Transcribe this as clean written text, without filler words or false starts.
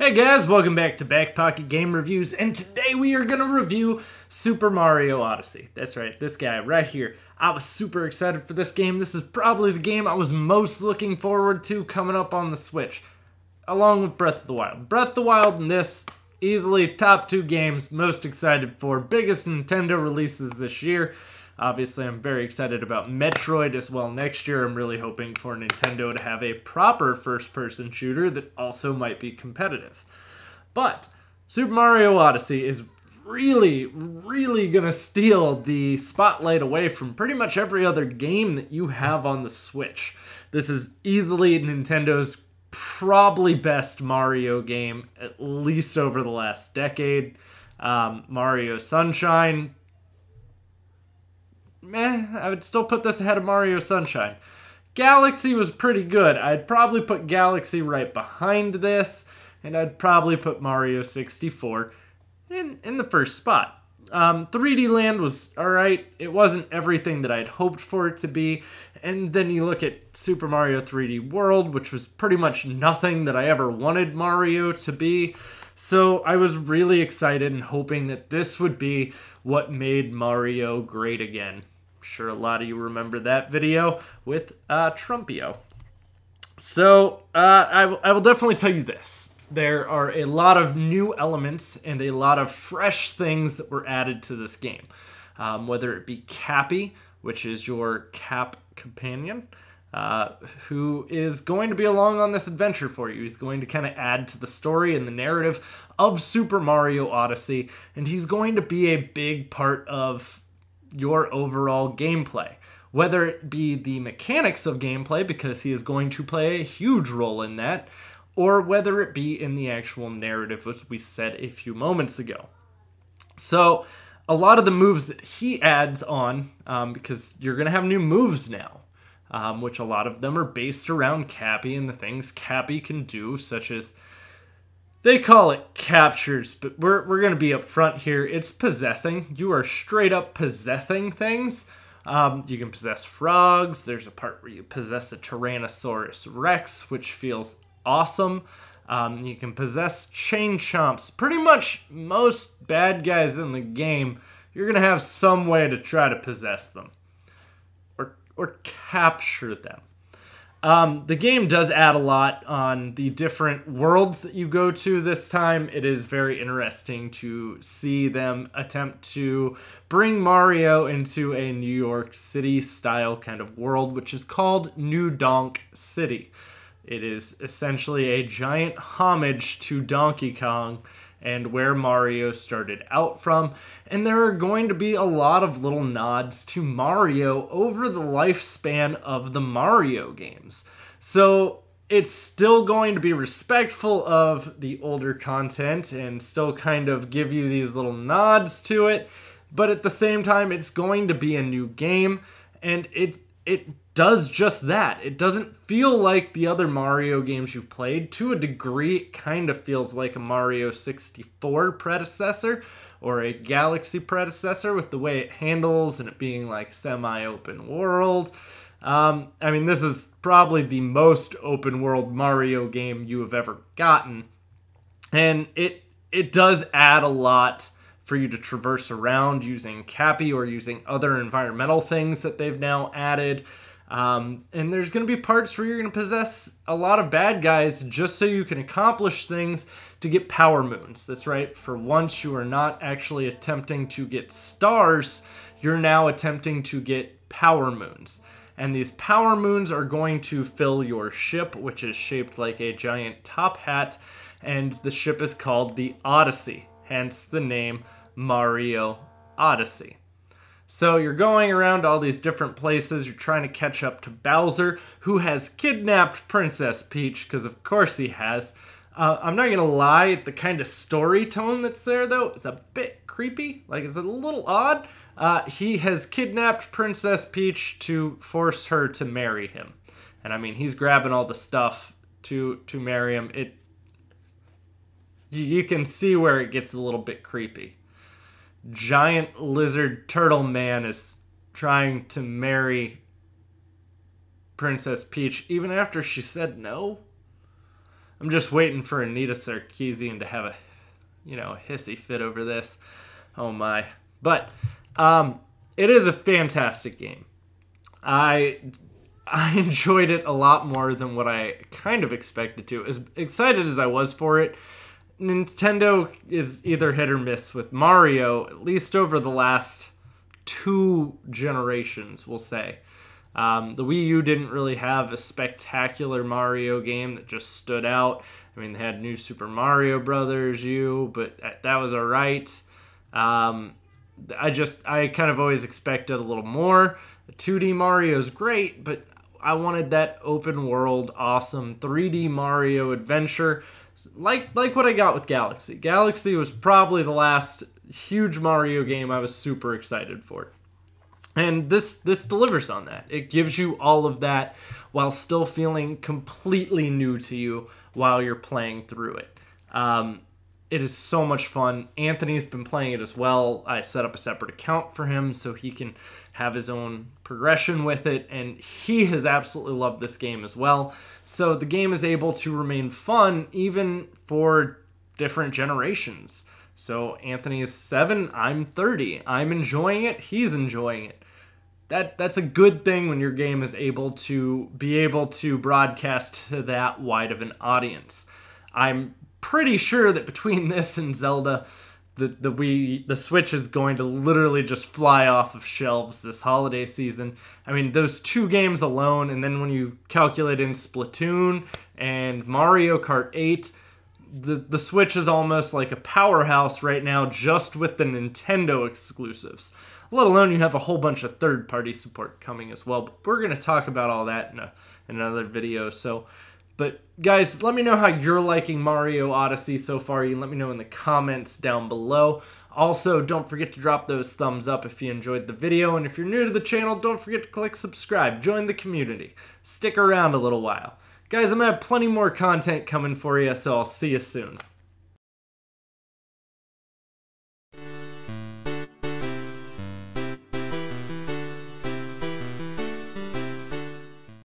Hey guys, welcome back to Backpocket Game Reviews, and today we are going to review Super Mario Odyssey. That's right, this guy right here. I was super excited for this game. This is probably the game I was most looking forward to coming up on the Switch, along with Breath of the Wild. Breath of the Wild and this, easily top two games most excited for. Biggest Nintendo releases this year. Obviously, I'm very excited about Metroid as well next year. I'm really hoping for Nintendo to have a proper first-person shooter that also might be competitive. But Super Mario Odyssey is really going to steal the spotlight away from pretty much every other game that you have on the Switch. This is easily Nintendo's probably best Mario game, at least over the last decade. Mario Sunshine, I would still put this ahead of Mario Sunshine. Galaxy was pretty good. I'd probably put Galaxy right behind this, and I'd probably put Mario 64 in the first spot. 3D Land was alright. It wasn't everything that I'd hoped for it to be. And then you look at Super Mario 3D World, which was pretty much nothing that I ever wanted Mario to be. So I was really excited and hoping that this would be what made Mario great again. I'm sure a lot of you remember that video with Trumpio. So I will definitely tell you this. There are a lot of new elements and a lot of fresh things that were added to this game. Whether it be Cappy, which is your Cap companion, who is going to be along on this adventure for you. He's going to kind of add to the story and the narrative of Super Mario Odyssey, and he's going to be a big part of your overall gameplay. Whether it be the mechanics of gameplay, because he is going to play a huge role in that, or whether it be in the actual narrative, as we said a few moments ago. So, a lot of the moves that he adds on, because you're going to have new moves now, which a lot of them are based around Cappy and the things Cappy can do, such as, they call it captures, but we're going to be up front here. It's possessing. You are straight up possessing things. You can possess frogs. There's a part where you possess a Tyrannosaurus Rex, which feels awesome. You can possess chain chomps. Pretty much most bad guys in the game, you're going to have some way to try to possess them. Or capture them. The game does add a lot on the different worlds that you go to this time. It is very interesting to see them attempt to bring Mario into a New York City style kind of world, which is called New Donk City. It is essentially a giant homage to Donkey Kong and where Mario started out from. And there are going to be a lot of little nods to Mario over the lifespan of the Mario games. So it's still going to be respectful of the older content and still kind of give you these little nods to it. But at the same time, it's going to be a new game, and it does just that. It doesn't feel like the other Mario games you've played. To a degree, it kind of feels like a Mario 64 predecessor or a Galaxy predecessor with the way it handles and it being like semi-open world. I mean, this is probably the most open world Mario game you have ever gotten. And it does add a lot for you to traverse around using Cappy or using other environmental things that they've now added. And there's going to be parts where you're going to possess a lot of bad guys just so you can accomplish things to get power moons. That's right. For once, you are not actually attempting to get stars. You're now attempting to get power moons. And these power moons are going to fill your ship, which is shaped like a giant top hat. And the ship is called the Odyssey, hence the name Mario Odyssey. So you're going around all these different places. You're trying to catch up to Bowser, who has kidnapped Princess Peach, because of course he has. I'm not going to lie, the kind of story tone that's there, though, is a bit creepy. Like, it's a little odd. He has kidnapped Princess Peach to force her to marry him. And I mean, he's grabbing all the stuff to marry him. You can see where it gets a little bit creepy. Giant lizard turtle man is trying to marry Princess Peach even after she said no. I'm just waiting for Anita Sarkeesian to have a, hissy fit over this. Oh my. But it is a fantastic game. I enjoyed it a lot more than what I kind of expected to. As excited as I was for it, Nintendo is either hit or miss with Mario, at least over the last 2 generations, we'll say. The Wii U didn't really have a spectacular Mario game that just stood out. I mean, they had New Super Mario Brothers U, but that was alright. I kind of always expected a little more. The 2D Mario is great, but I wanted that open world, awesome 3D Mario adventure, like what I got with Galaxy. Galaxy was probably the last huge Mario game I was super excited for. And this delivers on that. It gives you all of that while still feeling completely new to you while you're playing through it. It is so much fun. Anthony's been playing it as well. I set up a separate account for him so he can have his own progression with it, and he has absolutely loved this game as well. So the game is able to remain fun even for different generations. So Anthony is 7, I'm 30. I'm enjoying it, he's enjoying it. That's a good thing when your game is able to broadcast to that wide of an audience. I'm pretty sure that between this and Zelda, the Switch is going to literally just fly off of shelves this holiday season. I mean, those 2 games alone, and then when you calculate in Splatoon and Mario Kart 8, the Switch is almost like a powerhouse right now just with the Nintendo exclusives. Let alone you have a whole bunch of third-party support coming as well. But we're going to talk about all that in another video. But guys, let me know how you're liking Mario Odyssey so far. You can let me know in the comments down below. Also, don't forget to drop those thumbs up if you enjoyed the video. And if you're new to the channel, don't forget to click subscribe. Join the community. Stick around a little while. Guys, I'm going to have plenty more content coming for you, so I'll see you soon.